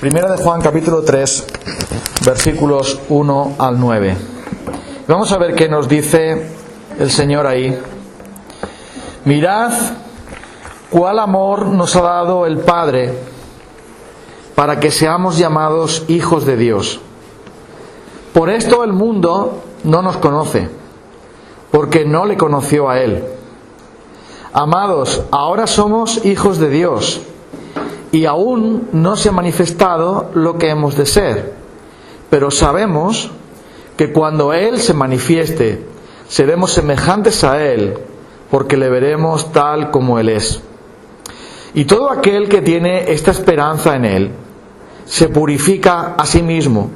Primera de Juan, capítulo 3, versículos 1 al 9. Vamos a ver qué nos dice el Señor ahí. Mirad cuál amor nos ha dado el Padre para que seamos llamados hijos de Dios. Por esto el mundo no nos conoce, porque no le conoció a Él. Amados, ahora somos hijos de Dios, y aún no se ha manifestado lo que hemos de ser. Pero sabemos que cuando Él se manifieste, seremos semejantes a Él, porque le veremos tal como Él es. Y todo aquel que tiene esta esperanza en Él, se purifica a sí mismo,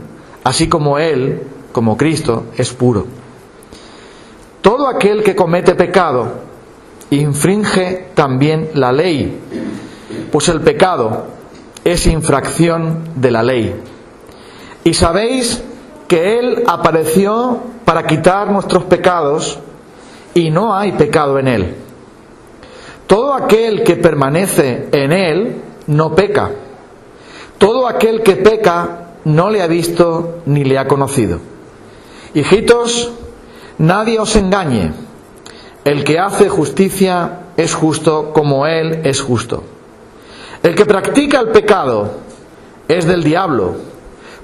así como Él, como Cristo, es puro. Todo aquel que comete pecado, infringe también la ley, pues el pecado es infracción de la ley. Y sabéis que Él apareció para quitar nuestros pecados, y no hay pecado en Él. Todo aquel que permanece en Él no peca. Todo aquel que peca no le ha visto ni le ha conocido. Hijitos, nadie os engañe. El que hace justicia es justo como Él es justo. El que practica el pecado es del diablo,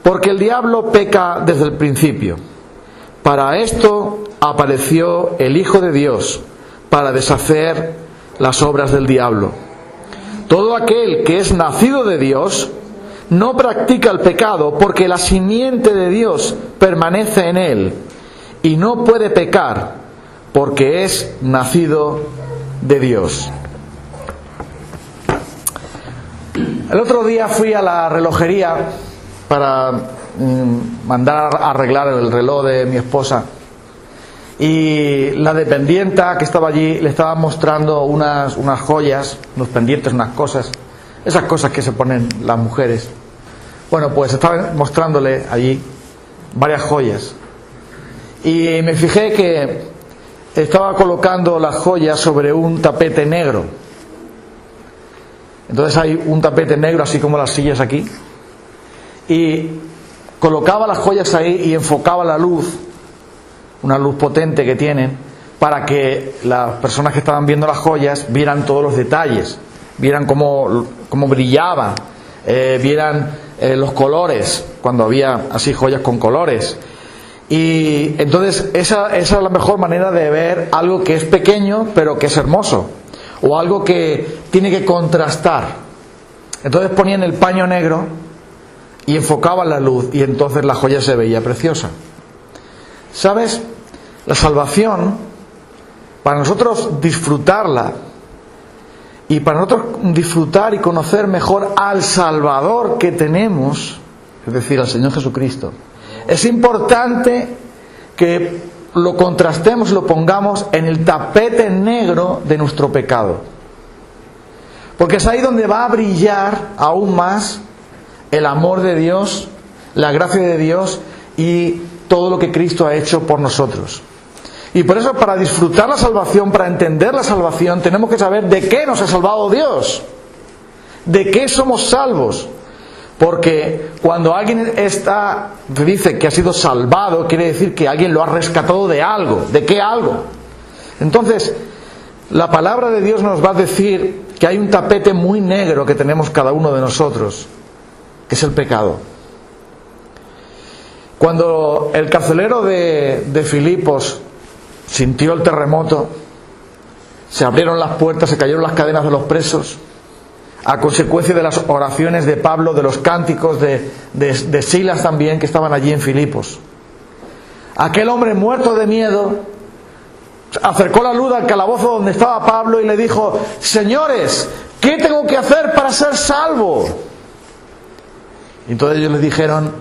porque el diablo peca desde el principio. Para esto apareció el Hijo de Dios, para deshacer las obras del diablo. Todo aquel que es nacido de Dios no practica el pecado, porque la simiente de Dios permanece en él, y no puede pecar, porque es nacido de Dios. El otro día fui a la relojería para mandar a arreglar el reloj de mi esposa, y la dependienta que estaba allí le estaba mostrando unas joyas, unos pendientes, unas cosas, esas cosas que se ponen las mujeres. Bueno, pues estaba mostrándole allí varias joyas, y me fijé que estaba colocando las joyas sobre un tapete negro. Entonces hay un tapete negro, así como las sillas aquí, y colocaba las joyas ahí y enfocaba la luz, una luz potente que tienen, para que las personas que estaban viendo las joyas vieran todos los detalles, vieran cómo brillaban, vieran los colores, cuando había así joyas con colores. Y entonces esa es la mejor manera de ver algo que es pequeño pero que es hermoso, o algo que tiene que contrastar. Entonces ponían el paño negro y enfocaban la luz, y entonces la joya se veía preciosa. ¿Sabes? La salvación, para nosotros disfrutarla, y para nosotros disfrutar y conocer mejor al Salvador que tenemos, es decir, al Señor Jesucristo, es importante que lo contrastemos, lo pongamos en el tapete negro de nuestro pecado, porque es ahí donde va a brillar aún más el amor de Dios, la gracia de Dios y todo lo que Cristo ha hecho por nosotros. Y por eso, para disfrutar la salvación, para entender la salvación, tenemos que saber de qué nos ha salvado Dios, de qué somos salvos. Porque cuando alguien dice que ha sido salvado, quiere decir que alguien lo ha rescatado de algo. ¿De qué algo? Entonces, la palabra de Dios nos va a decir que hay un tapete muy negro que tenemos cada uno de nosotros, que es el pecado. Cuando el carcelero de Filipos sintió el terremoto, se abrieron las puertas, se cayeron las cadenas de los presos, a consecuencia de las oraciones de Pablo, de los cánticos de Silas también, que estaban allí en Filipos. Aquel hombre, muerto de miedo, acercó la luz al calabozo donde estaba Pablo y le dijo: señores, ¿qué tengo que hacer para ser salvo? Y entonces ellos le dijeron: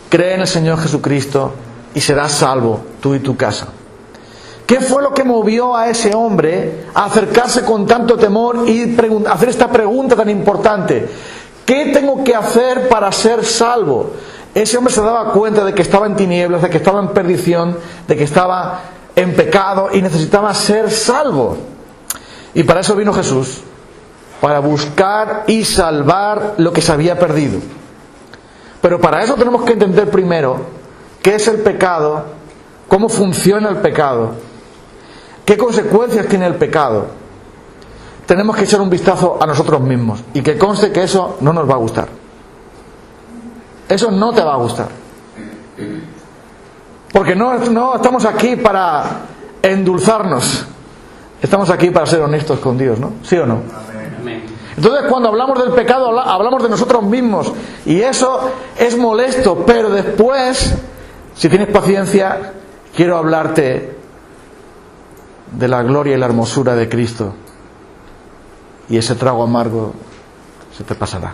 cree en el Señor Jesucristo y serás salvo, tú y tu casa. ¿Qué fue lo que movió a ese hombre a acercarse con tanto temor y hacer esta pregunta tan importante? ¿Qué tengo que hacer para ser salvo? Ese hombre se daba cuenta de que estaba en tinieblas, de que estaba en perdición, de que estaba en pecado y necesitaba ser salvo. Y para eso vino Jesús, para buscar y salvar lo que se había perdido. Pero para eso tenemos que entender primero qué es el pecado, cómo funciona el pecado, qué consecuencias tiene el pecado. Tenemos que echar un vistazo a nosotros mismos y que conste que eso no nos va a gustar. Eso no te va a gustar. Porque no estamos aquí para endulzarnos. Estamos aquí para ser honestos con Dios, ¿no? ¿Sí o no? Amén. Entonces, cuando hablamos del pecado, hablamos de nosotros mismos. Y eso es molesto. Pero después, si tienes paciencia, quiero hablarte de la gloria y la hermosura de Cristo. Y ese trago amargo se te pasará.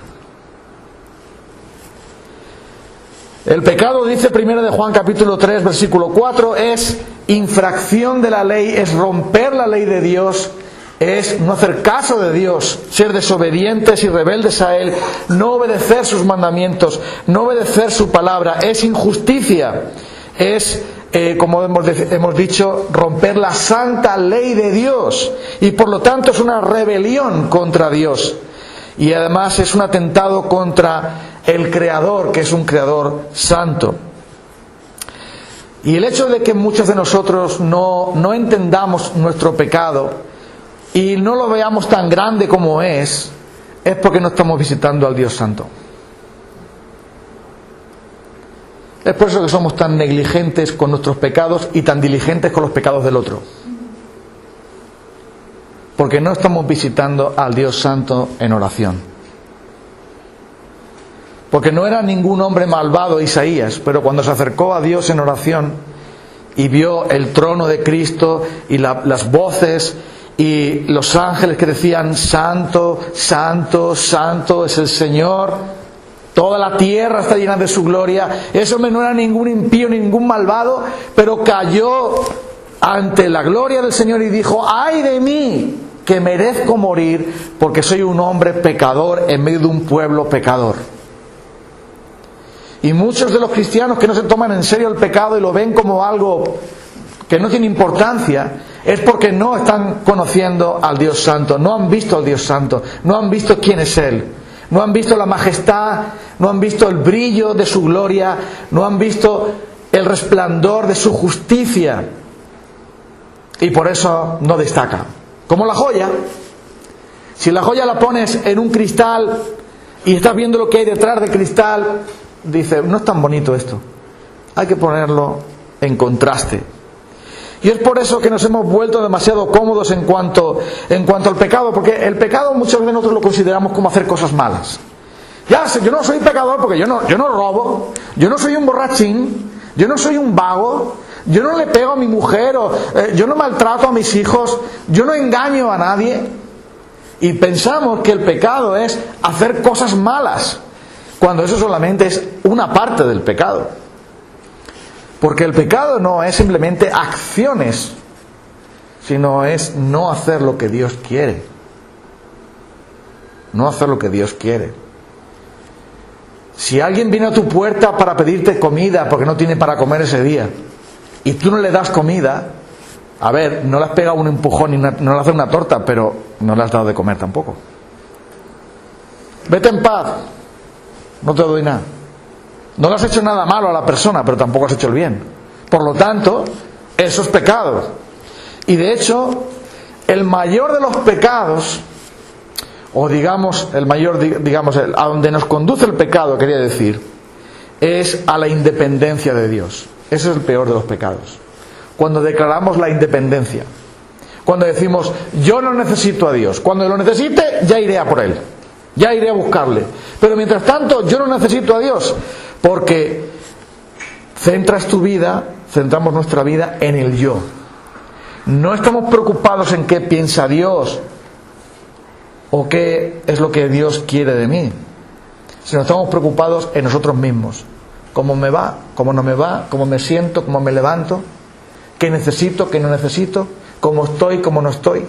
El pecado, dice 1 de Juan capítulo 3, versículo 4, es infracción de la ley, es romper la ley de Dios, es no hacer caso de Dios, ser desobedientes y rebeldes a Él, no obedecer sus mandamientos, no obedecer su palabra, es injusticia, es, como hemos dicho, romper la santa ley de Dios, y por lo tanto es una rebelión contra Dios, y además es un atentado contra el Creador, que es un Creador santo. Y el hecho de que muchos de nosotros no entendamos nuestro pecado y no lo veamos tan grande como es porque no estamos visitando al Dios santo. Es por eso que somos tan negligentes con nuestros pecados y tan diligentes con los pecados del otro. Porque no estamos visitando al Dios santo en oración. Porque no era ningún hombre malvado Isaías, pero cuando se acercó a Dios en oración y vio el trono de Cristo y las voces y los ángeles que decían santo, santo, santo es el Señor, toda la tierra está llena de su gloria, ese hombre no era ningún impío ni ningún malvado, pero cayó ante la gloria del Señor y dijo: ¡ay de mí, que merezco morir, porque soy un hombre pecador en medio de un pueblo pecador! Y muchos de los cristianos que no se toman en serio el pecado y lo ven como algo que no tiene importancia, es porque no están conociendo al Dios Santo, no han visto al Dios Santo, no han visto quién es Él, no han visto la majestad, no han visto el brillo de su gloria, no han visto el resplandor de su justicia, y por eso no destaca. Como la joya, si la joya la pones en un cristal y estás viendo lo que hay detrás del cristal, dice: no es tan bonito esto, hay que ponerlo en contraste. Y es por eso que nos hemos vuelto demasiado cómodos en cuanto al pecado, porque el pecado muchos de nosotros lo consideramos como hacer cosas malas. Ya sé, yo no soy pecador porque yo no robo, yo no soy un borrachín, yo no soy un vago, yo no le pego a mi mujer, yo no maltrato a mis hijos, yo no engaño a nadie. Y pensamos que el pecado es hacer cosas malas, cuando eso solamente es una parte del pecado. Porque el pecado no es simplemente acciones, sino es no hacer lo que Dios quiere. No hacer lo que Dios quiere. Si alguien viene a tu puerta para pedirte comida porque no tiene para comer ese día, y tú no le das comida, a ver, no le has pegado un empujón y no le has dado una torta, pero no le has dado de comer tampoco. Vete en paz, no te doy nada. No le has hecho nada malo a la persona, pero tampoco has hecho el bien. Por lo tanto, eso es pecado. Y de hecho, el mayor de los pecados, o digamos, a donde nos conduce el pecado, quería decir, es a la independencia de Dios. Ese es el peor de los pecados. Cuando declaramos la independencia. Cuando decimos: yo no necesito a Dios. Cuando lo necesite, ya iré a por Él. Ya iré a buscarle. Pero mientras tanto, yo no necesito a Dios. Porque centramos nuestra vida en el yo. No estamos preocupados en qué piensa Dios o qué es lo que Dios quiere de mí, sino estamos preocupados en nosotros mismos. ¿Cómo me va? ¿Cómo no me va? ¿Cómo me siento? ¿Cómo me levanto? ¿Qué necesito? ¿Qué no necesito? ¿Cómo estoy? ¿Cómo no estoy?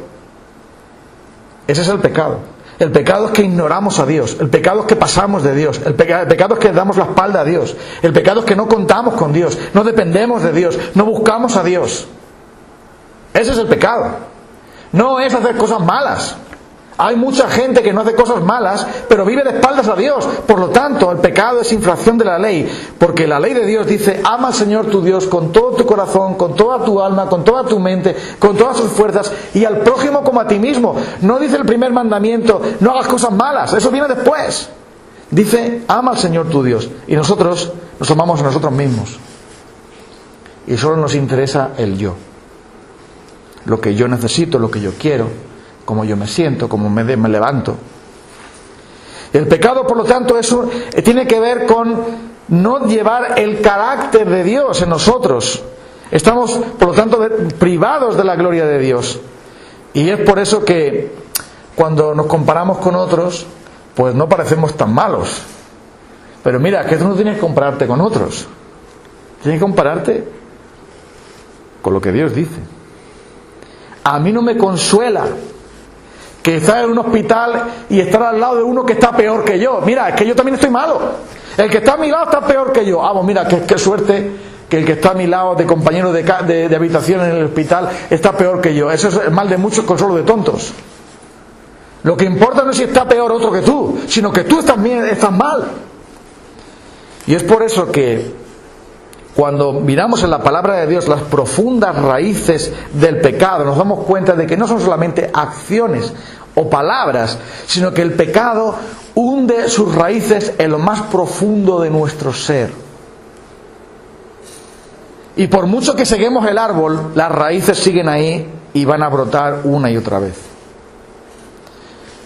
Ese es el pecado. El pecado es que ignoramos a Dios. El pecado es que pasamos de Dios. El pecado es que damos la espalda a Dios. El pecado es que no contamos con Dios. No dependemos de Dios. No buscamos a Dios. Ese es el pecado. No es hacer cosas malas. Hay mucha gente que no hace cosas malas, pero vive de espaldas a Dios. Por lo tanto, el pecado es infracción de la ley, porque la ley de Dios dice: ama al Señor tu Dios con todo tu corazón, con toda tu alma, con toda tu mente, con todas tus fuerzas, y al prójimo como a ti mismo. No dice el primer mandamiento: no hagas cosas malas, eso viene después. Dice: ama al Señor tu Dios. Y nosotros nos amamos a nosotros mismos. Y solo nos interesa el yo. Lo que yo necesito, lo que yo quiero, cómo yo me siento, cómo me levanto. El pecado, por lo tanto, eso tiene que ver con no llevar el carácter de Dios en nosotros. Estamos, por lo tanto, privados de la gloria de Dios. Y es por eso que cuando nos comparamos con otros, pues no parecemos tan malos. Pero mira, que tú no tienes que compararte con otros. Tienes que compararte con lo que Dios dice. A mí no me consuela que estar en un hospital y estar al lado de uno que está peor que yo. Mira, es que yo también estoy malo. El que está a mi lado está peor que yo. Pues mira, qué suerte que el que está a mi lado de compañero de habitación en el hospital está peor que yo. Eso es el mal de muchos, consuelo de tontos. Lo que importa no es si está peor otro que tú, sino que tú también estás mal. Y es por eso que cuando miramos en la palabra de Dios las profundas raíces del pecado, nos damos cuenta de que no son solamente acciones o palabras, sino que el pecado hunde sus raíces en lo más profundo de nuestro ser. Y por mucho que seguimos el árbol, las raíces siguen ahí y van a brotar una y otra vez.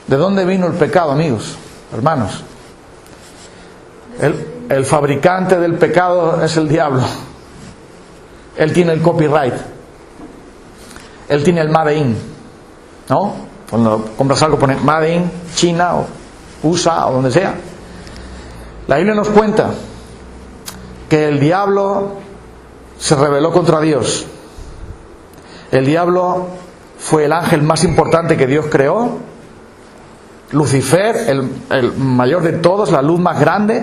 ¿De dónde vino el pecado, amigos, hermanos? El fabricante del pecado es el diablo. Él tiene el copyright. Él tiene el Made in, ¿no? Cuando compras algo pone Made in China o USA o donde sea. La Biblia nos cuenta que el diablo se rebeló contra Dios. El diablo fue el ángel más importante que Dios creó. Lucifer, el mayor de todos, la luz más grande.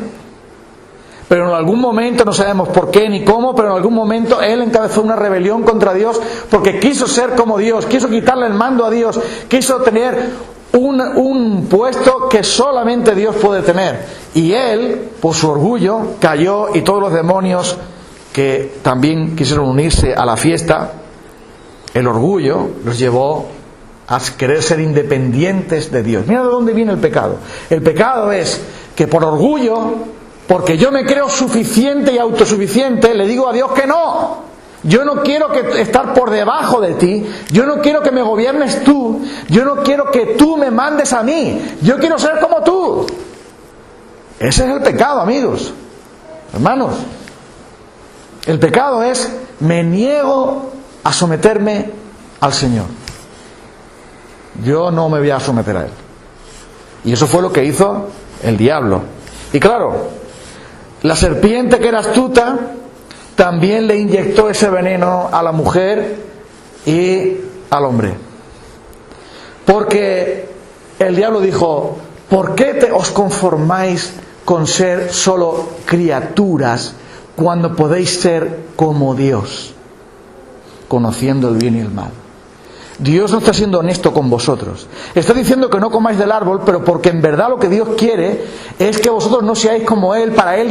Pero en algún momento, no sabemos por qué ni cómo, pero en algún momento él encabezó una rebelión contra Dios porque quiso ser como Dios, quiso quitarle el mando a Dios, quiso tener un puesto que solamente Dios puede tener. Y él, por su orgullo, cayó, y todos los demonios que también quisieron unirse a la fiesta, el orgullo los llevó a querer ser independientes de Dios. Mira de dónde viene el pecado. El pecado es que por orgullo, porque yo me creo suficiente y autosuficiente, le digo a Dios que no. Yo no quiero estar por debajo de ti. Yo no quiero que me gobiernes tú. Yo no quiero que tú me mandes a mí. Yo quiero ser como tú. Ese es el pecado, amigos, hermanos. El pecado es: me niego a someterme al Señor. Yo no me voy a someter a Él. Y eso fue lo que hizo el diablo. Y claro, la serpiente, que era astuta, también le inyectó ese veneno a la mujer y al hombre. Porque el diablo dijo: ¿por qué os conformáis con ser solo criaturas cuando podéis ser como Dios, conociendo el bien y el mal? Dios no está siendo honesto con vosotros. Está diciendo que no comáis del árbol, pero porque en verdad lo que Dios quiere es que vosotros no seáis como Él, para Él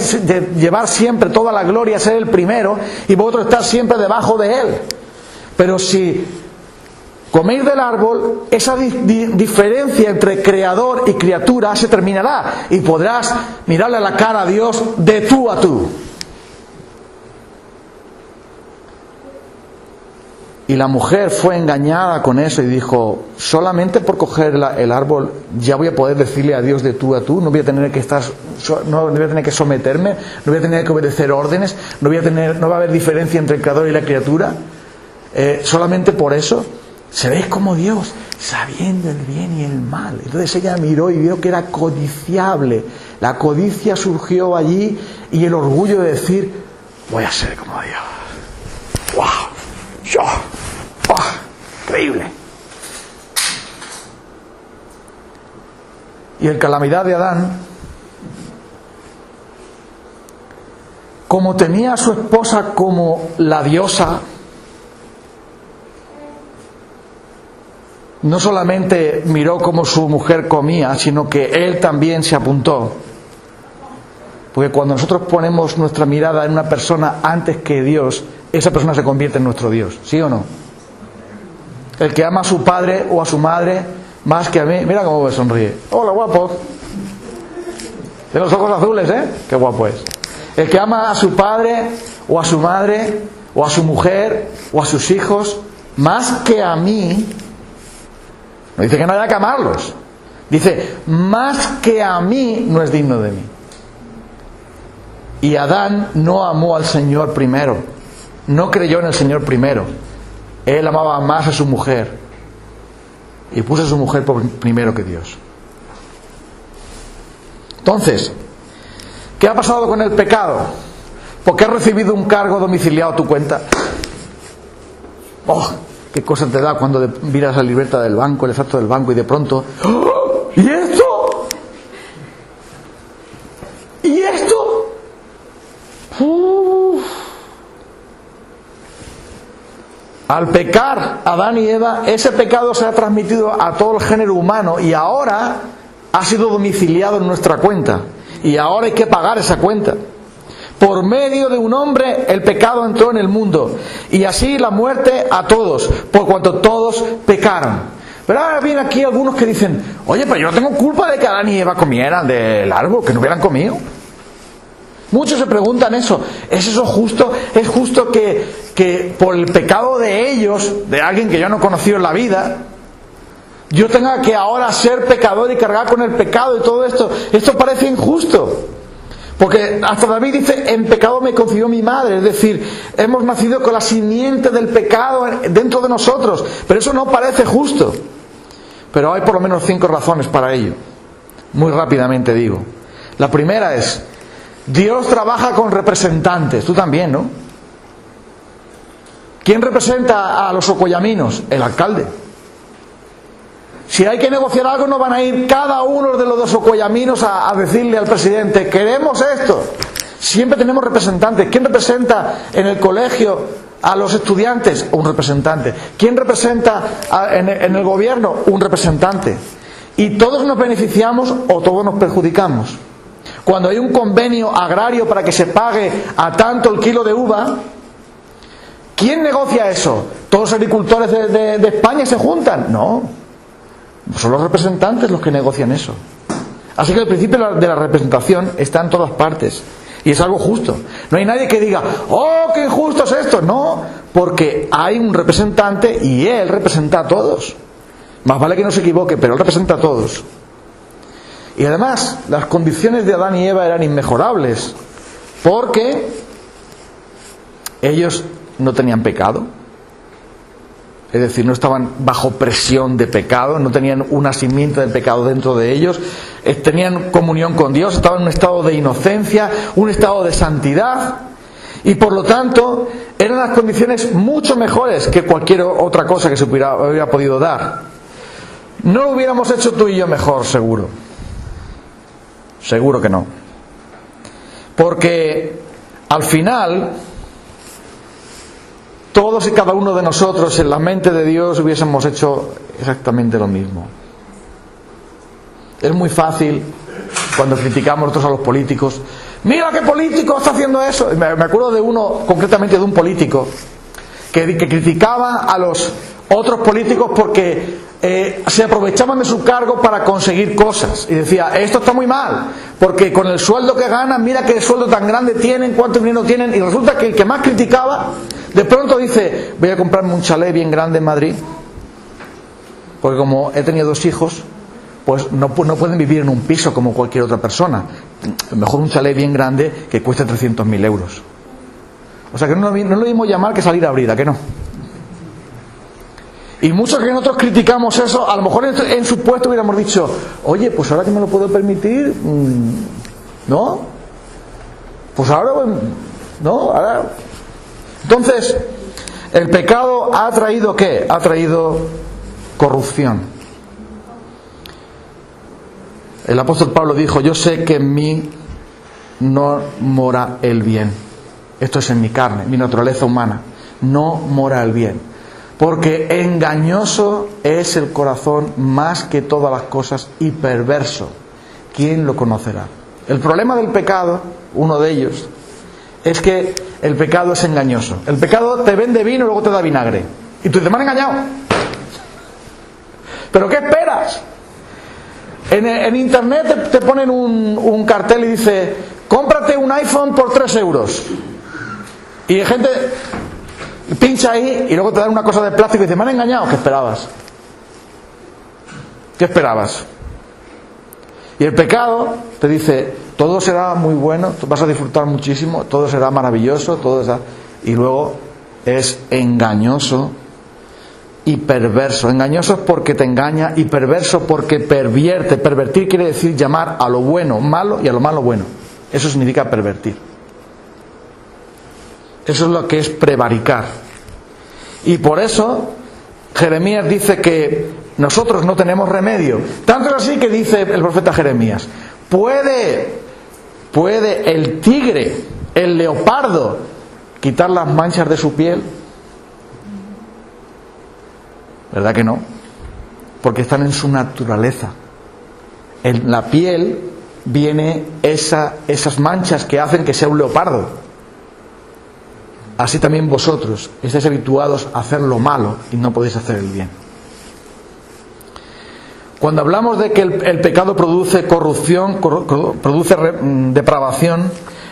llevar siempre toda la gloria, ser el primero, y vosotros estar siempre debajo de Él. Pero si coméis del árbol, esa diferencia entre creador y criatura se terminará, y podrás mirarle a la cara a Dios de tú a tú. Y la mujer fue engañada con eso y dijo: solamente por coger el árbol ya voy a poder decirle a Dios de tú a tú, no voy a tener que someterme, no voy a tener que obedecer órdenes, no va a haber diferencia entre el creador y la criatura. Solamente por eso seréis como Dios, sabiendo el bien y el mal. Entonces ella miró y vio que era codiciable. La codicia surgió allí, y el orgullo de decir: voy a ser como Dios. ¡Wow! ¡Yo! ¡Oh! ¡Increíble! Y el calamidad de Adán, como tenía a su esposa como la diosa, no solamente miró cómo su mujer comía, sino que él también se apuntó. Porque cuando nosotros ponemos nuestra mirada en una persona antes que Dios, esa persona se convierte en nuestro Dios, ¿sí o no? El que ama a su padre o a su madre más que a mí, mira cómo me sonríe. Hola, guapo. Tiene los ojos azules, ¿eh? Qué guapo es. El que ama a su padre o a su madre o a su mujer o a sus hijos más que a mí, no dice que no haya que amarlos, dice más que a mí no es digno de mí. Y Adán no amó al Señor primero, no creyó en el Señor primero. Él amaba más a su mujer y puso a su mujer primero que Dios. Entonces, ¿qué ha pasado con el pecado? Porque has recibido un cargo domiciliado a tu cuenta. ¡Oh! ¿Qué cosa te da cuando miras la libreta del banco, el extracto del banco y de pronto... ¡Oh! ¿Y esto? ¿Y esto? Al pecar Adán y Eva, ese pecado se ha transmitido a todo el género humano y ahora ha sido domiciliado en nuestra cuenta. Y ahora hay que pagar esa cuenta. Por medio de un hombre el pecado entró en el mundo y así la muerte a todos, por cuanto todos pecaron. Pero ahora vienen aquí algunos que dicen, oye, pero yo no tengo culpa de que Adán y Eva comieran del árbol, que no hubieran comido. Muchos se preguntan eso. ¿Es eso justo? ¿Es justo que por el pecado de ellos, de alguien que yo no he conocido en la vida, yo tenga que ahora ser pecador y cargar con el pecado y todo esto? Esto parece injusto. Porque hasta David dice, en pecado me concibió mi madre. Es decir, hemos nacido con la simiente del pecado dentro de nosotros. Pero eso no parece justo. Pero hay por lo menos 5 razones para ello. Muy rápidamente digo. La primera es, Dios trabaja con representantes. Tú también, ¿no? ¿Quién representa a los ocoyaminos? El alcalde. Si hay que negociar algo, no van a ir cada uno de los dos ocoyaminos a decirle al presidente, queremos esto. Siempre tenemos representantes. ¿Quién representa en el colegio a los estudiantes? Un representante. ¿Quién representa en el gobierno? Un representante. Y todos nos beneficiamos o todos nos perjudicamos. Cuando hay un convenio agrario para que se pague a tanto el kilo de uva, ¿quién negocia eso? ¿Todos los agricultores de España se juntan? No. Son los representantes los que negocian eso. Así que el principio de la representación está en todas partes. Y es algo justo. No hay nadie que diga, ¡oh, qué injusto es esto! No, porque hay un representante y él representa a todos. Más vale que no se equivoque, pero él representa a todos. Y además, las condiciones de Adán y Eva eran inmejorables. Porque ellos no tenían pecado. Es decir, no estaban bajo presión de pecado, no tenían una simiente del pecado dentro de ellos, tenían comunión con Dios, estaban en un estado de inocencia, un estado de santidad, y por lo tanto eran las condiciones mucho mejores que cualquier otra cosa que se hubiera podido dar. No lo hubiéramos hecho tú y yo mejor, seguro. Seguro que no. Porque al final, todos y cada uno de nosotros en la mente de Dios hubiésemos hecho exactamente lo mismo. Es muy fácil cuando criticamos nosotros a los políticos. Mira qué político está haciendo eso. Me acuerdo de uno, concretamente de un político, que criticaba a los otros políticos porque se aprovechaban de su cargo para conseguir cosas. Y decía, esto está muy mal, porque con el sueldo que ganan, mira qué sueldo tan grande tienen, cuánto dinero tienen. Y resulta que el que más criticaba, de pronto dice, voy a comprarme un chalet bien grande en Madrid, porque como he tenido 2 hijos, pues no pueden vivir en un piso como cualquier otra persona. Mejor un chalet bien grande que cueste 300.000 euros. O sea que no es lo mismo llamar que salir a abrir, ¿a que no? Y muchos que nosotros criticamos eso, a lo mejor en su puesto hubiéramos dicho, oye, pues ahora que me lo puedo permitir, ¿no? Pues ahora, ¿no? Ahora... Entonces, el pecado ha traído ¿qué? Ha traído corrupción. El apóstol Pablo dijo, yo sé que en mí no mora el bien. Esto es en mi carne, mi naturaleza humana. No mora el bien. porque engañoso es el corazón más que todas las cosas y perverso. ¿Quién lo conocerá? El problema del pecado, uno de ellos, es que el pecado es engañoso. El pecado te vende vino y luego te da vinagre. Y tú dices, me han engañado. ¿Pero qué esperas? En internet te ponen un cartel y dice, cómprate un iPhone por 3 euros. Y hay gente pincha ahí y luego te dan una cosa de plástico y dice, me han engañado. ¿Qué esperabas? ¿Qué esperabas? Y el pecado te dice, todo será muy bueno, vas a disfrutar muchísimo, todo será maravilloso, todo será... Y luego es engañoso y perverso. Engañoso es porque te engaña y perverso porque pervierte. Pervertir quiere decir llamar a lo bueno malo y a lo malo bueno. Eso significa pervertir. Eso es lo que es prevaricar. Y por eso Jeremías dice que nosotros no tenemos remedio. Tanto es así que dice el profeta Jeremías, ¿puede el tigre, el leopardo, quitar las manchas de su piel? ¿Verdad que no? Porque están en su naturaleza. En la piel viene esas manchas que hacen que sea un leopardo. Así también vosotros estáis habituados a hacer lo malo y no podéis hacer el bien. Cuando hablamos de que el pecado produce corrupción, produce depravación,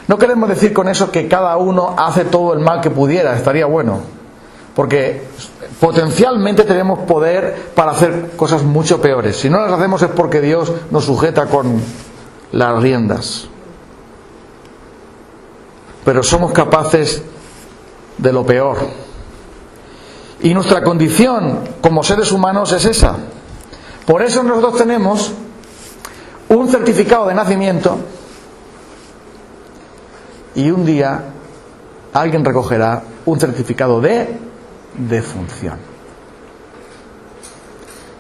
no queremos decir con eso que cada uno hace todo el mal que pudiera, estaría bueno. Porque potencialmente tenemos poder para hacer cosas mucho peores. Si no las hacemos es porque Dios nos sujeta con las riendas. Pero somos capaces de lo peor. Y nuestra condición como seres humanos es esa. Por eso nosotros tenemos un certificado de nacimiento y un día alguien recogerá un certificado de defunción.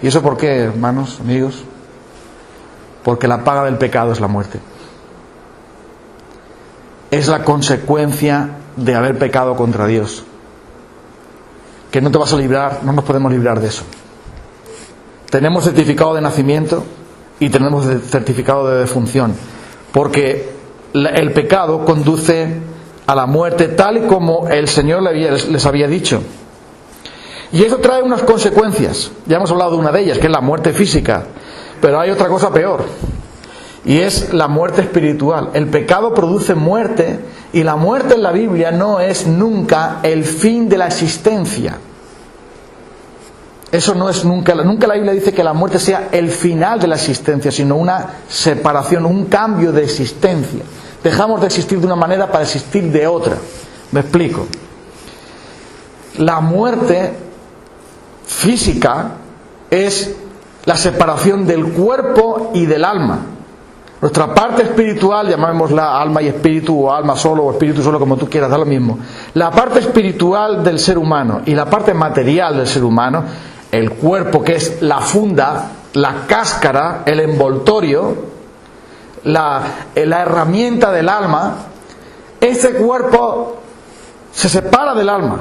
¿Y eso por qué, hermanos, amigos? Porque la paga del pecado es la muerte. Es la consecuencia de haber pecado contra Dios. Que no te vas a librar, no nos podemos librar de eso. Tenemos certificado de nacimiento y tenemos certificado de defunción, porque el pecado conduce a la muerte tal y como el Señor les había dicho. Y eso trae unas consecuencias. Ya hemos hablado de una de ellas, que es la muerte física, pero hay otra cosa peor, y es la muerte espiritual. El pecado produce muerte, y la muerte en la Biblia no es nunca el fin de la existencia. Eso no es nunca la Biblia dice que la muerte sea el final de la existencia, sino una separación, un cambio de existencia. Dejamos de existir de una manera para existir de otra. Me explico. La muerte física es la separación del cuerpo y del alma. Nuestra parte espiritual, llamémosla alma y espíritu, o alma solo, o espíritu solo, como tú quieras, da lo mismo. La parte espiritual del ser humano y la parte material del ser humano, el cuerpo, que es la funda, la cáscara, el envoltorio, la herramienta del alma, ese cuerpo se separa del alma.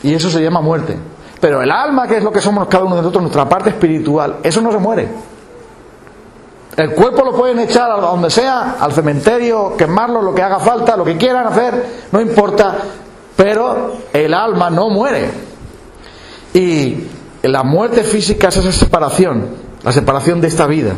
Y eso se llama muerte. Pero el alma, que es lo que somos cada uno de nosotros, nuestra parte espiritual, eso no se muere. El cuerpo lo pueden echar a donde sea, al cementerio, quemarlo, lo que haga falta, lo que quieran hacer, no importa, pero el alma no muere. Y la muerte física es esa separación, la separación de esta vida.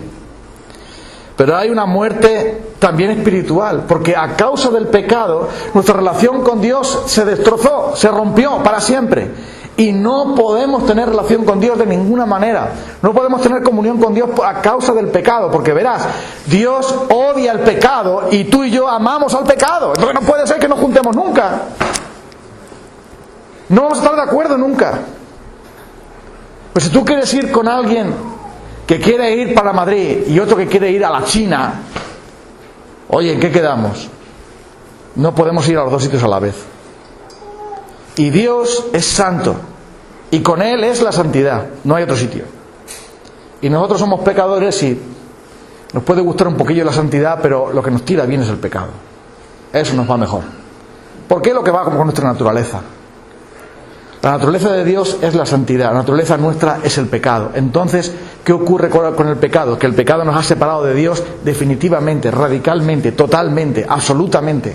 Pero hay una muerte también espiritual, porque a causa del pecado, nuestra relación con Dios se destrozó, se rompió para siempre. Y no podemos tener relación con Dios de ninguna manera. No podemos tener comunión con Dios a causa del pecado, porque verás, Dios odia el pecado y tú y yo amamos al pecado. Entonces no puede ser que nos juntemos nunca. No vamos a estar de acuerdo nunca. Pues si tú quieres ir con alguien que quiere ir para Madrid y otro que quiere ir a la China, oye, ¿en qué quedamos? No podemos ir a los dos sitios a la vez. Y Dios es santo, y con Él es la santidad, no hay otro sitio. Y nosotros somos pecadores y nos puede gustar un poquillo la santidad, pero lo que nos tira bien es el pecado. Eso nos va mejor. Porque es lo que va con nuestra naturaleza. La naturaleza de Dios es la santidad, la naturaleza nuestra es el pecado. Entonces, ¿qué ocurre con el pecado? Que el pecado nos ha separado de Dios definitivamente, radicalmente, totalmente, absolutamente.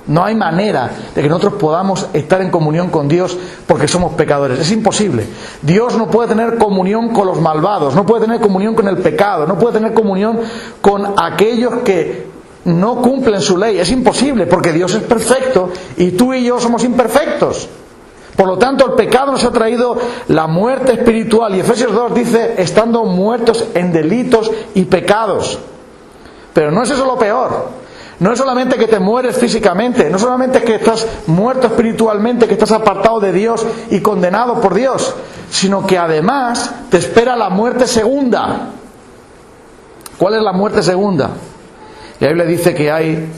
No hay manera de que nosotros podamos estar en comunión con Dios porque somos pecadores. Es imposible. Dios no puede tener comunión con los malvados, no puede tener comunión con el pecado, no puede tener comunión con aquellos que no cumplen su ley. Es imposible porque Dios es perfecto y tú y yo somos imperfectos. Por lo tanto, el pecado nos ha traído la muerte espiritual. Y Efesios 2 dice, estando muertos en delitos y pecados. Pero no es eso lo peor. No es solamente que te mueres físicamente, no solamente que estás muerto espiritualmente, que estás apartado de Dios y condenado por Dios, sino que además te espera la muerte segunda. ¿Cuál es la muerte segunda? La Biblia dice que hay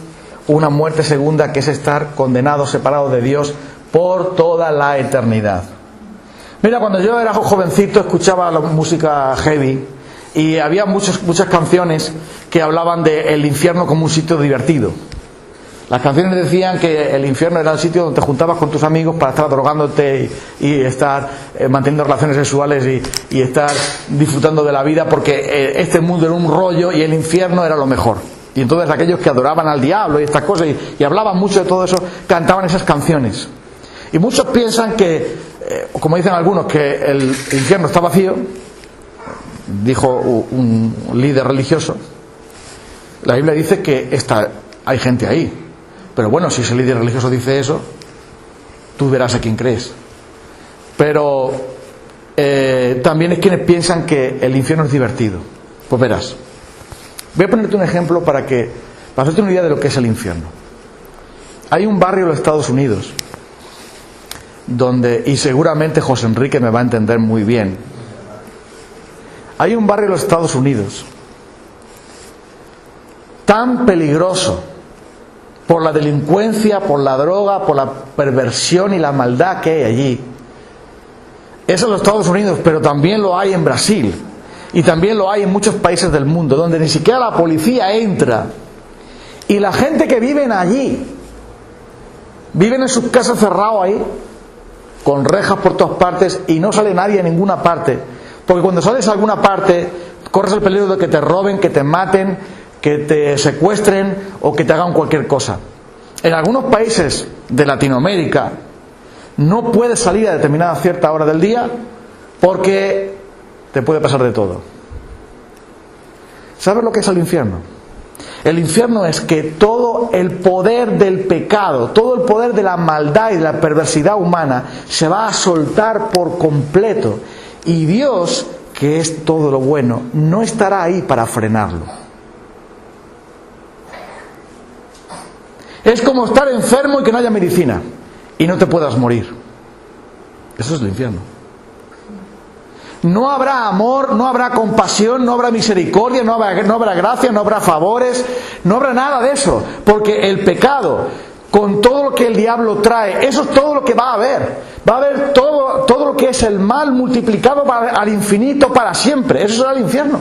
una muerte segunda, que es estar condenado, separado de Dios por toda la eternidad. Mira, cuando yo era jovencito escuchaba la música heavy y había muchas canciones que hablaban del infierno como un sitio divertido. Las canciones decían que el infierno era el sitio donde te juntabas con tus amigos para estar drogándote y estar manteniendo relaciones sexuales y estar disfrutando de la vida, porque este mundo era un rollo y el infierno era lo mejor. Y entonces aquellos que adoraban al diablo y estas cosas y hablaban mucho de todo eso, cantaban esas canciones. Y muchos piensan que, como dicen algunos, que el infierno está vacío. Dijo un líder religioso. La Biblia dice que hay gente ahí. Pero bueno, si ese líder religioso dice eso, tú verás a quién crees. Pero también es quienes piensan que el infierno es divertido. Pues verás. Voy a ponerte un ejemplo para hacerte una idea de lo que es el infierno. Hay un barrio en los Estados Unidos donde, y seguramente José Enrique me va a entender muy bien, hay un barrio en los Estados Unidos tan peligroso por la delincuencia, por la droga, por la perversión y la maldad que hay allí. Es en los Estados Unidos, pero también lo hay en Brasil y también lo hay en muchos países del mundo, donde ni siquiera la policía entra. Y la gente que viven allí, viven en sus casas cerrados ahí, con rejas por todas partes, y no sale nadie a ninguna parte. Porque cuando sales a alguna parte, corres el peligro de que te roben, que te maten, que te secuestren o que te hagan cualquier cosa. En algunos países de Latinoamérica no puedes salir a determinada cierta hora del día porque te puede pasar de todo. ¿Sabes lo que es el infierno? El infierno es que todo el poder del pecado, todo el poder de la maldad y de la perversidad humana se va a soltar por completo. Y Dios, que es todo lo bueno, no estará ahí para frenarlo. Es como estar enfermo y que no haya medicina y no te puedas morir. Eso es el infierno. No habrá amor, no habrá compasión, no habrá misericordia, no habrá gracia, no habrá favores, no habrá nada de eso. Porque el pecado, con todo lo que el diablo trae, eso es todo lo que va a haber. Va a haber todo lo que es el mal multiplicado al infinito para siempre. Eso será el infierno.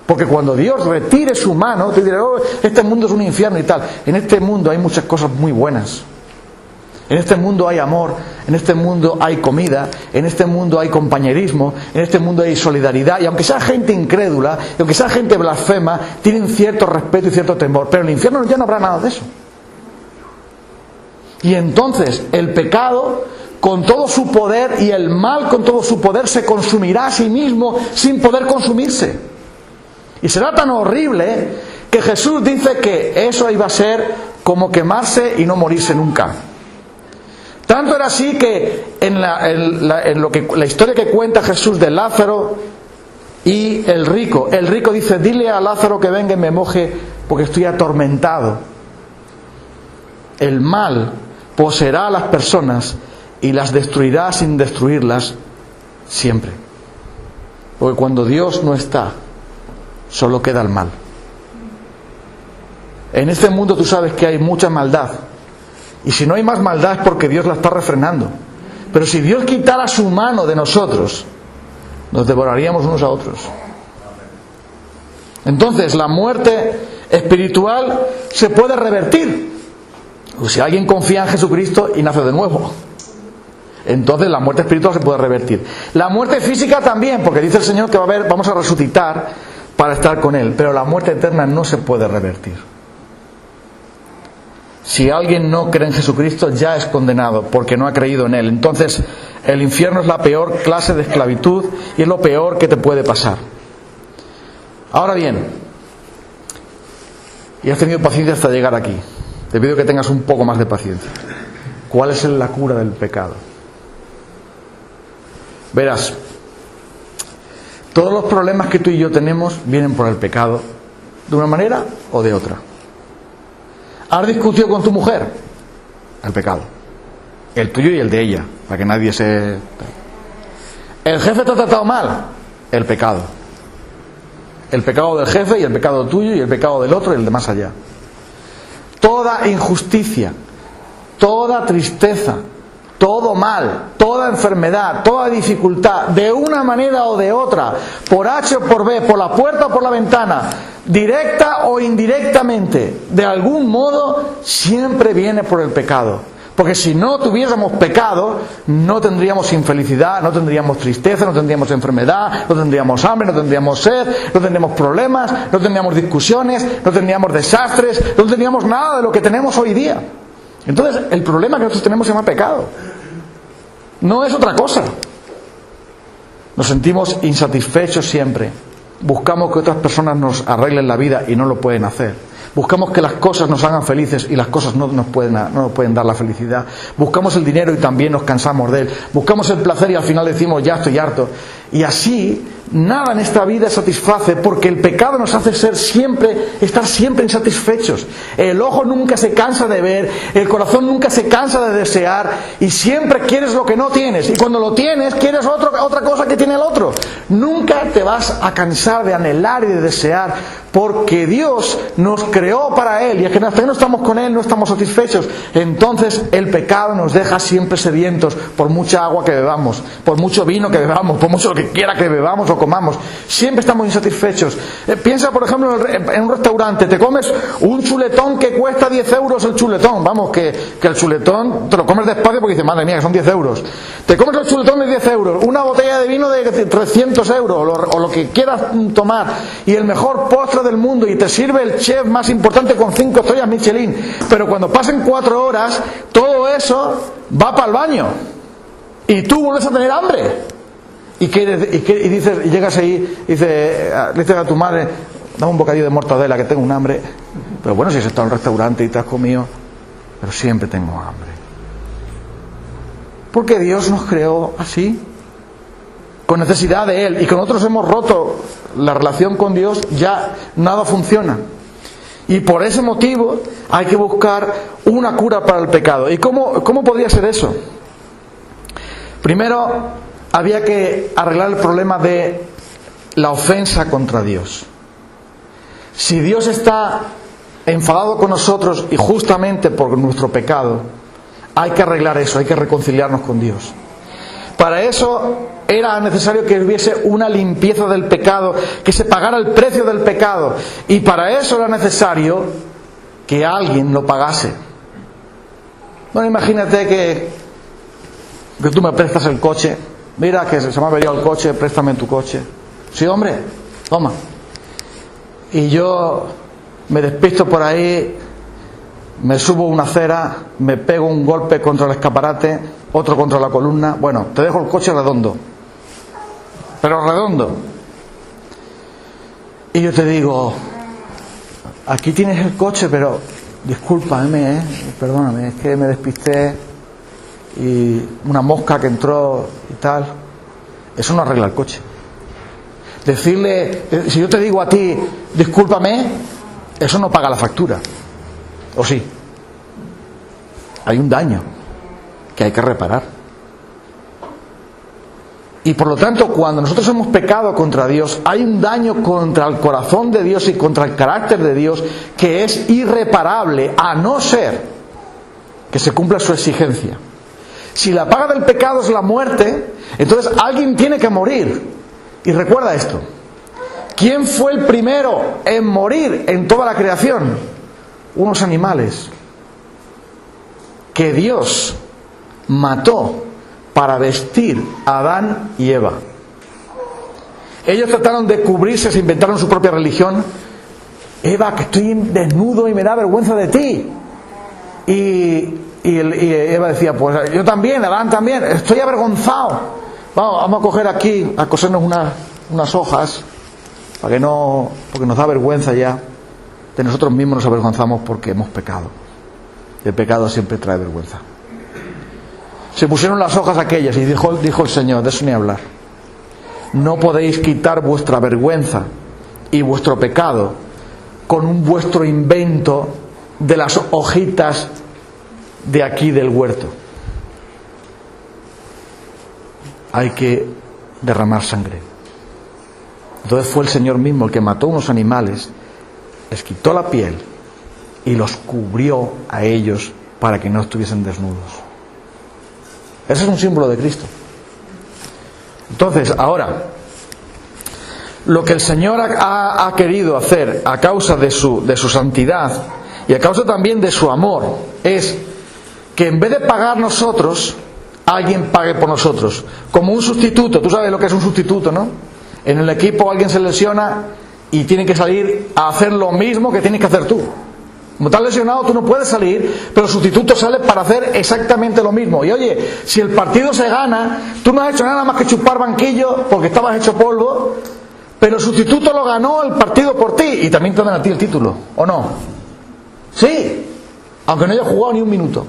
Porque cuando Dios retire su mano, te dirá, oh, este mundo es un infierno y tal. En este mundo hay muchas cosas muy buenas. En este mundo hay amor, en este mundo hay comida, en este mundo hay compañerismo, en este mundo hay solidaridad. Y aunque sea gente incrédula, y aunque sea gente blasfema, tienen cierto respeto y cierto temor. Pero en el infierno ya no habrá nada de eso. Y entonces el pecado, con todo su poder, y el mal con todo su poder, se consumirá a sí mismo sin poder consumirse. Y será tan horrible que Jesús dice que eso iba a ser como quemarse y no morirse nunca. Tanto era así que en la historia que cuenta Jesús de Lázaro y el rico dice, dile a Lázaro que venga y me moje porque estoy atormentado. El mal poseerá a las personas y las destruirá sin destruirlas siempre. Porque cuando Dios no está, solo queda el mal. En este mundo tú sabes que hay mucha maldad. Y si no hay más maldad es porque Dios la está refrenando. Pero si Dios quitara su mano de nosotros, nos devoraríamos unos a otros. Entonces la muerte espiritual se puede revertir. Si alguien confía en Jesucristo y nace de nuevo. entonces la muerte espiritual se puede revertir. La muerte física también, porque dice el Señor que vamos a resucitar para estar con Él, pero la muerte eterna no se puede revertir. Si alguien no cree en Jesucristo, ya es condenado porque no ha creído en Él. Entonces el infierno es la peor clase de esclavitud y es lo peor que te puede pasar. Ahora bien, y has tenido paciencia hasta llegar aquí, te pido que tengas un poco más de paciencia. ¿Cuál es la cura del pecado? Verás, todos los problemas que tú y yo tenemos vienen por el pecado, de una manera o de otra. ¿Has discutido con tu mujer? El pecado. El tuyo y el de ella, para que nadie se... ¿El jefe te ha tratado mal? El pecado. El pecado del jefe y el pecado tuyo y el pecado del otro y el de más allá. Toda injusticia, toda tristeza, todo mal, toda enfermedad, toda dificultad, de una manera o de otra, por H o por B, por la puerta o por la ventana, directa o indirectamente, de algún modo, siempre viene por el pecado. Porque si no tuviésemos pecado, no tendríamos infelicidad, no tendríamos tristeza, no tendríamos enfermedad, no tendríamos hambre, no tendríamos sed, no tendríamos problemas, no tendríamos discusiones, no tendríamos desastres, no tendríamos nada de lo que tenemos hoy día. Entonces, el problema que nosotros tenemos se llama pecado. No es otra cosa. Nos sentimos insatisfechos siempre. Buscamos que otras personas nos arreglen la vida y no lo pueden hacer. Buscamos que las cosas nos hagan felices y las cosas no nos pueden dar la felicidad. Buscamos el dinero y también nos cansamos de él. Buscamos el placer y al final decimos ya estoy harto. Y así nada en esta vida satisface, porque el pecado nos hace estar siempre insatisfechos. El ojo nunca se cansa de ver, el corazón nunca se cansa de desear y siempre quieres lo que no tienes. Y cuando lo tienes quieres otra cosa que tiene el otro. Nunca te vas a cansar de anhelar y de desear, porque Dios nos creó para Él, y es que hasta que no estamos con Él no estamos satisfechos. Entonces el pecado nos deja siempre sedientos, por mucha agua que bebamos, por mucho vino que bebamos, por mucho lo que quiera que bebamos o comamos, siempre estamos insatisfechos. Piensa por ejemplo en un restaurante, te comes un chuletón que cuesta 10 euros el chuletón, vamos, que el chuletón te lo comes despacio porque dices, madre mía, que son 10 euros. Te comes el chuletón de 10 euros, una botella de vino de 300 euros, o lo que quieras tomar, y el mejor postre del mundo, y te sirve el chef más importante con 5 estrellas Michelin, pero cuando pasen 4 horas todo eso va para el baño y tú vuelves a tener hambre y dices, y llegas ahí y le dices a tu madre, dame un bocadillo de mortadela que tengo un hambre. Pero bueno, si has estado en un restaurante y te has comido, pero siempre tengo hambre, porque Dios nos creó así, con necesidad de Él, y con otros hemos roto la relación con Dios, ya nada funciona. Y por ese motivo hay que buscar una cura para el pecado. ¿Y cómo podría ser eso? Primero, había que arreglar el problema de la ofensa contra Dios. Si Dios está enfadado con nosotros y justamente por nuestro pecado, hay que arreglar eso, hay que reconciliarnos con Dios. Para eso era necesario que hubiese una limpieza del pecado, que se pagara el precio del pecado, y para eso era necesario que alguien lo pagase. Bueno, imagínate que tú me prestas el coche, mira que se me ha averiado el coche, préstame tu coche. Sí, hombre, toma. Y yo me despisto por ahí, me subo una acera, me pego un golpe contra el escaparate, otro contra la columna. Bueno, te dejo el coche redondo, pero redondo. Y yo te digo, aquí tienes el coche, pero discúlpame, perdóname, es que me despisté y una mosca que entró y tal. Eso no arregla el coche. Decirle, si yo te digo a ti, discúlpame, eso no paga la factura. ¿O sí? Hay un daño que hay que reparar. Y por lo tanto, cuando nosotros hemos pecado contra Dios, hay un daño contra el corazón de Dios y contra el carácter de Dios que es irreparable, a no ser que se cumpla su exigencia. Si la paga del pecado es la muerte, entonces alguien tiene que morir. Y recuerda esto: ¿quién fue el primero en morir en toda la creación? Unos animales que Dios mató para vestir a Adán y Eva. Ellos trataron de cubrirse, se inventaron su propia religión. Eva, que estoy desnudo y me da vergüenza de ti. Y Eva decía, pues yo también, Adán también, estoy avergonzado. Vamos a coger aquí, a cosernos unas hojas, porque nos da vergüenza ya. De nosotros mismos nos avergonzamos porque hemos pecado. El pecado siempre trae vergüenza. Se pusieron las hojas aquellas y dijo el Señor, de eso ni hablar. No podéis quitar vuestra vergüenza y vuestro pecado con un vuestro invento de las hojitas de aquí del huerto. Hay que derramar sangre. Entonces fue el Señor mismo el que mató unos animales, les quitó la piel y los cubrió a ellos para que no estuviesen desnudos. Ese es un símbolo de Cristo. Entonces, ahora, lo que el Señor ha querido hacer a causa de su santidad y a causa también de su amor es que en vez de pagar nosotros, alguien pague por nosotros, como un sustituto. Tú sabes lo que es un sustituto, ¿no? En el equipo alguien se lesiona y tiene que salir a hacer lo mismo que tienes que hacer tú. Como estás lesionado, tú no puedes salir, pero el sustituto sale para hacer exactamente lo mismo. Y oye, si el partido se gana, tú no has hecho nada más que chupar banquillo porque estabas hecho polvo, pero el sustituto lo ganó el partido por ti y también te dan a ti el título, ¿o no? Sí, aunque no haya jugado ni un minuto.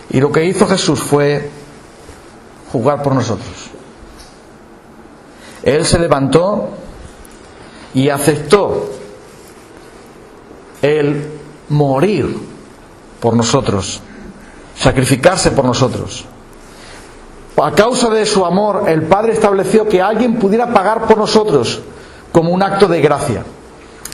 Y lo que hizo Jesús fue jugar por nosotros. Él se levantó y aceptó el morir por nosotros, sacrificarse por nosotros. A causa de su amor, el Padre estableció que alguien pudiera pagar por nosotros como un acto de gracia.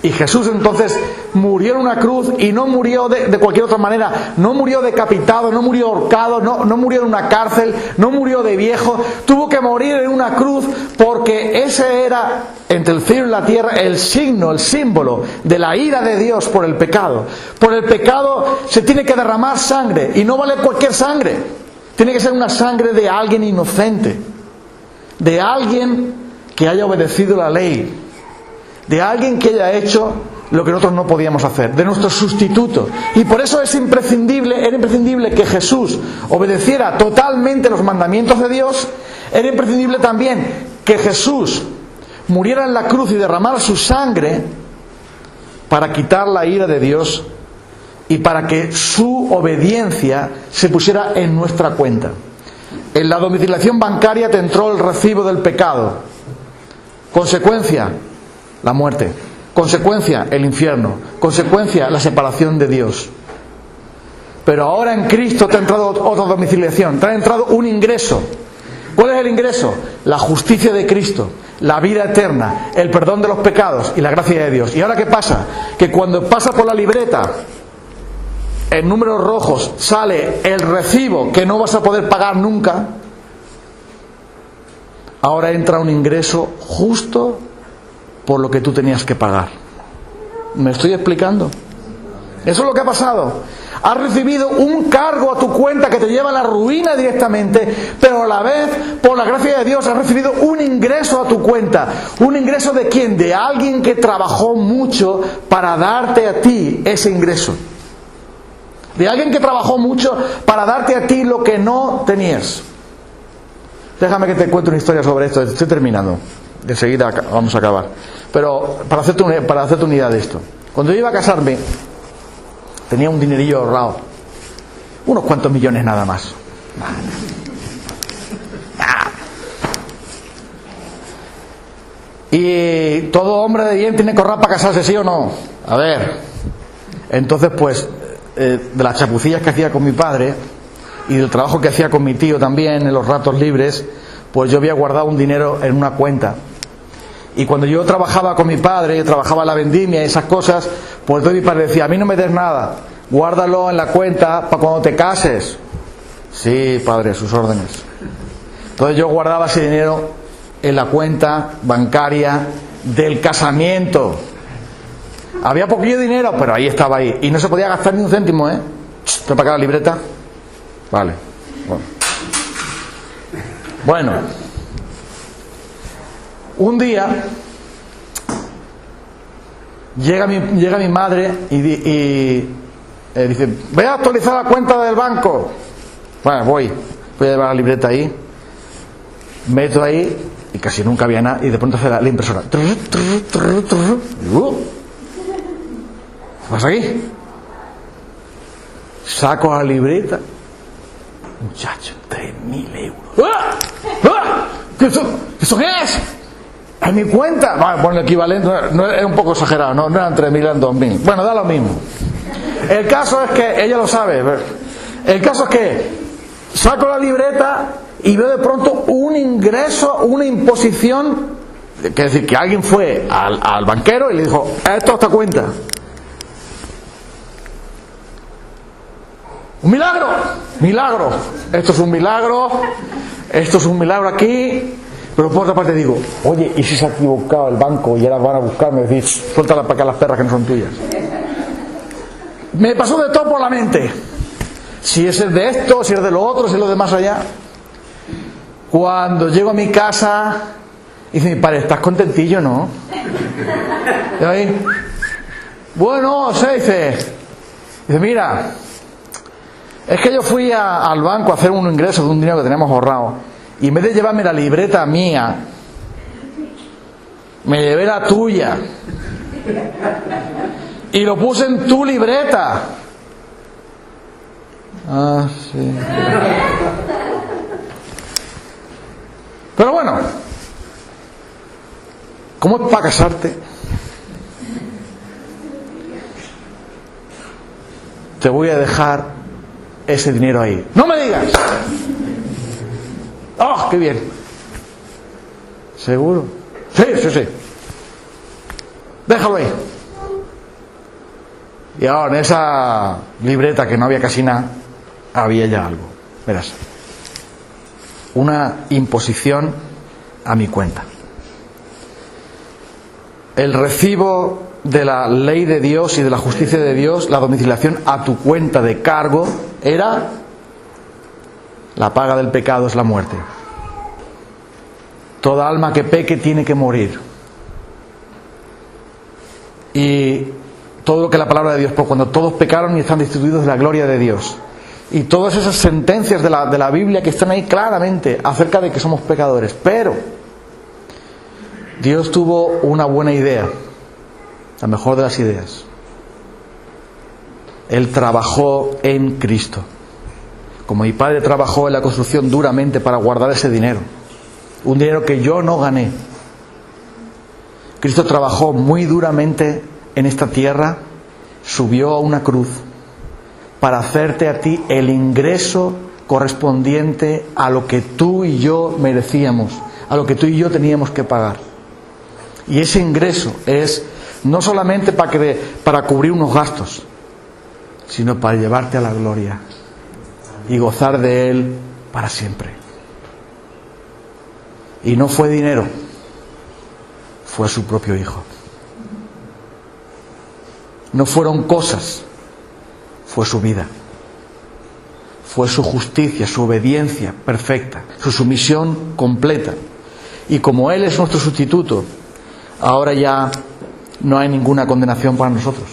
Y Jesús entonces murió en una cruz y no murió de cualquier otra manera. No murió decapitado, no murió ahorcado, no murió en una cárcel, no murió de viejo. Tuvo que morir en una cruz porque ese era, entre el cielo y la tierra, el signo, el símbolo de la ira de Dios por el pecado. Por el pecado se tiene que derramar sangre y no vale cualquier sangre. Tiene que ser una sangre de alguien inocente, de alguien que haya obedecido la ley, de alguien que haya hecho lo que nosotros no podíamos hacer, de nuestro sustituto. Y por eso era imprescindible que Jesús obedeciera totalmente los mandamientos de Dios. Era imprescindible también que Jesús muriera en la cruz y derramara su sangre para quitar la ira de Dios y para que su obediencia se pusiera en nuestra cuenta. En la domiciliación bancaria te entró el recibo del pecado. Consecuencia, la muerte. Consecuencia, el infierno. Consecuencia, la separación de Dios. Pero ahora en Cristo te ha entrado otra domiciliación, te ha entrado un ingreso. ¿Cuál es el ingreso? La justicia de Cristo, la vida eterna, el perdón de los pecados y la gracia de Dios. ¿Y ahora qué pasa? Que cuando pasa por la libreta, en números rojos, sale el recibo que no vas a poder pagar nunca. Ahora entra un ingreso justo por lo que tú tenías que pagar. ¿Me estoy explicando? Eso es lo que ha pasado. Has recibido un cargo a tu cuenta que te lleva a la ruina directamente, pero a la vez, por la gracia de Dios, has recibido un ingreso a tu cuenta. ¿Un ingreso de quién? De alguien que trabajó mucho para darte a ti ese ingreso. De alguien que trabajó mucho para darte a ti lo que no tenías. Déjame que te cuente una historia sobre esto. Estoy terminando. Enseguida vamos a acabar. Pero para hacerte una idea de esto. Cuando yo iba a casarme, tenía un dinerillo ahorrado. Unos cuantos millones nada más. Y todo hombre de bien tiene que ahorrar para casarse, ¿sí o no? A ver. Entonces, pues, de las chapucillas que hacía con mi padre y del trabajo que hacía con mi tío también en los ratos libres, pues yo había guardado un dinero en una cuenta. Y cuando yo trabajaba con mi padre, trabajaba en la vendimia y esas cosas, pues entonces mi padre decía: a mí no me des nada, guárdalo en la cuenta para cuando te cases. Sí, padre, sus órdenes. Entonces yo guardaba ese dinero en la cuenta bancaria del casamiento. Había poquillo dinero, pero ahí estaba ahí. Y no se podía gastar ni un céntimo, ¿eh? ¿Te para acá la libreta? Vale. Bueno. Bueno, un día llega mi madre y dice, voy a actualizar la cuenta del banco. Bueno, voy a llevar la libreta ahí, meto ahí y casi nunca había nada, y de pronto hace la impresora. ¿Qué pasa aquí? Saco la libreta, muchacho, 3.000 euros. ¡Ah! ¡Ah! ¿Eso qué es? ¿En mi cuenta? Bueno, el equivalente no, era un poco exagerado, no eran 3.000, eran 2.000. Bueno, da lo mismo. El caso es que, ella lo sabe, el caso es que saco la libreta y veo de pronto un ingreso, una imposición, que es decir, que alguien fue al banquero y le dijo, esto es esta cuenta. ¡Un milagro! ¡Milagro! Esto es un milagro aquí. Pero por otra parte digo, oye, ¿y si se ha equivocado el banco y ahora van a buscarme y decir, suéltala para acá las perras que no son tuyas? Me pasó de todo por la mente. Si es el de esto, si es de lo otro, si es lo de más allá. Cuando llego a mi casa, dice mi padre, ¿estás contentillo, no? Y ahí, bueno, se dice, mira, es que yo fui al banco a hacer un ingreso de un dinero que teníamos ahorrado. Y en vez de llevarme la libreta mía, me llevé la tuya. Y lo puse en tu libreta. Ah, sí. Pero bueno, ¿cómo es para casarte? Te voy a dejar ese dinero ahí. ¡No me digas! ¡Oh, qué bien! ¿Seguro? Sí. Déjalo ahí. Y ahora en esa libreta que no había casi nada, había ya algo. Verás. Una imposición a mi cuenta. El recibo de la ley de Dios y de la justicia de Dios, la domiciliación a tu cuenta de cargo, era: la paga del pecado es la muerte. Toda alma que peque tiene que morir. Y todo lo que la palabra de Dios, por cuando todos pecaron y están destituidos de la gloria de Dios. Y todas esas sentencias de la Biblia que están ahí claramente acerca de que somos pecadores. Pero Dios tuvo una buena idea, la mejor de las ideas. Él trabajó en Cristo. Como mi padre trabajó en la construcción duramente para guardar ese dinero. Un dinero que yo no gané. Cristo trabajó muy duramente en esta tierra, subió a una cruz para hacerte a ti el ingreso correspondiente a lo que tú y yo merecíamos, a lo que tú y yo teníamos que pagar. Y ese ingreso es no solamente para cubrir unos gastos, sino para llevarte a la gloria y gozar de Él para siempre. Y no fue dinero, fue su propio Hijo. No fueron cosas, fue su vida. Fue su justicia, su obediencia perfecta, su sumisión completa. Y como Él es nuestro sustituto, ahora ya no hay ninguna condenación para nosotros.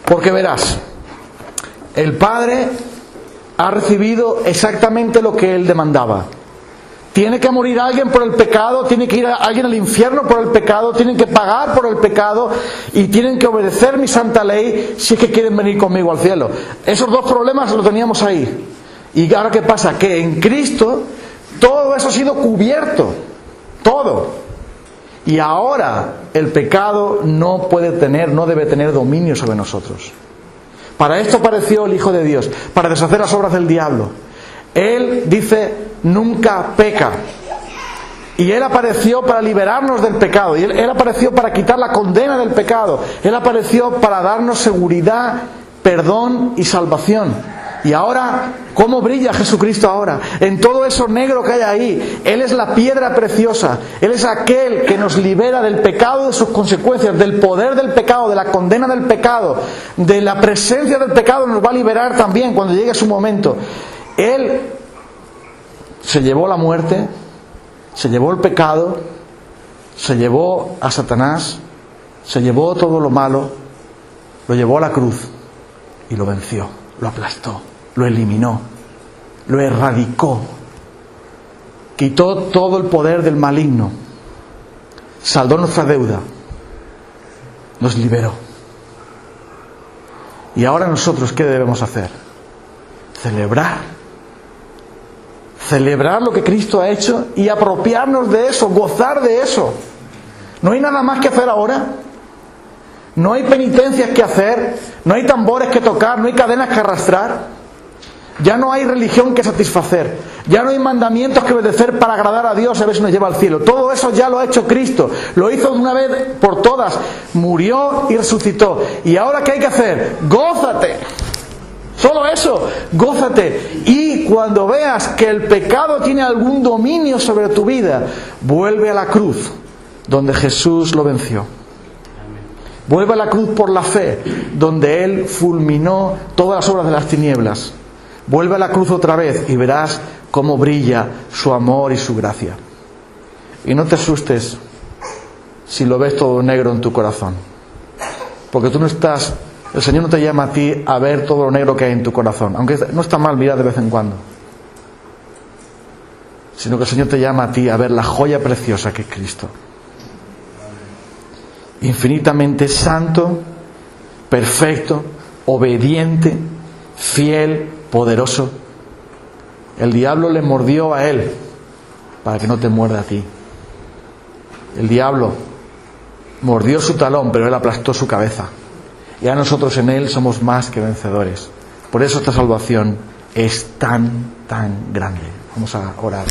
Porque verás, el Padre ha recibido exactamente lo que Él demandaba. Tiene que morir alguien por el pecado, tiene que ir alguien al infierno por el pecado, tienen que pagar por el pecado y tienen que obedecer mi santa ley si es que quieren venir conmigo al cielo. Esos dos problemas los teníamos ahí. Y ahora ¿qué pasa? Que en Cristo todo eso ha sido cubierto, todo. Y ahora el pecado no debe tener dominio sobre nosotros. Para esto apareció el Hijo de Dios, para deshacer las obras del diablo. Él dice, nunca peca. Y Él apareció para liberarnos del pecado. Y Él apareció para quitar la condena del pecado. Él apareció para darnos seguridad, perdón y salvación. Y ahora, ¿cómo brilla Jesucristo ahora? En todo eso negro que hay ahí, Él es la piedra preciosa. Él es aquel que nos libera del pecado, de sus consecuencias, del poder del pecado, de la condena del pecado, de la presencia del pecado. Nos va a liberar también cuando llegue su momento. Él se llevó la muerte, se llevó el pecado, se llevó a Satanás, se llevó todo lo malo, lo llevó a la cruz y lo venció, lo aplastó, lo eliminó, lo erradicó, quitó todo el poder del maligno, saldó nuestra deuda, nos liberó. Y ahora nosotros, ¿qué debemos hacer? Celebrar lo que Cristo ha hecho y apropiarnos de eso, gozar de eso. No hay nada más que hacer ahora. No hay penitencias que hacer, no hay tambores que tocar, no hay cadenas que arrastrar. Ya no hay religión que satisfacer, ya no hay mandamientos que obedecer para agradar a Dios y a ver si nos lleva al cielo. Todo eso ya lo ha hecho Cristo, lo hizo de una vez por todas, murió y resucitó. ¿Y ahora qué hay que hacer? ¡Gózate! Solo eso, gózate. Y cuando veas que el pecado tiene algún dominio sobre tu vida, vuelve a la cruz donde Jesús lo venció. Vuelve a la cruz por la fe, donde Él fulminó todas las obras de las tinieblas. Vuelve a la cruz otra vez y verás cómo brilla su amor y su gracia. Y no te asustes si lo ves todo negro en tu corazón. Porque el Señor no te llama a ti a ver todo lo negro que hay en tu corazón. Aunque no está mal mirar de vez en cuando. Sino que el Señor te llama a ti a ver la joya preciosa que es Cristo. Infinitamente santo, perfecto, obediente, fiel, poderoso. El diablo le mordió a él para que no te muerda a ti. El diablo mordió su talón, pero él aplastó su cabeza. Y a nosotros en él somos más que vencedores. Por eso esta salvación es tan, tan grande. Vamos a orar.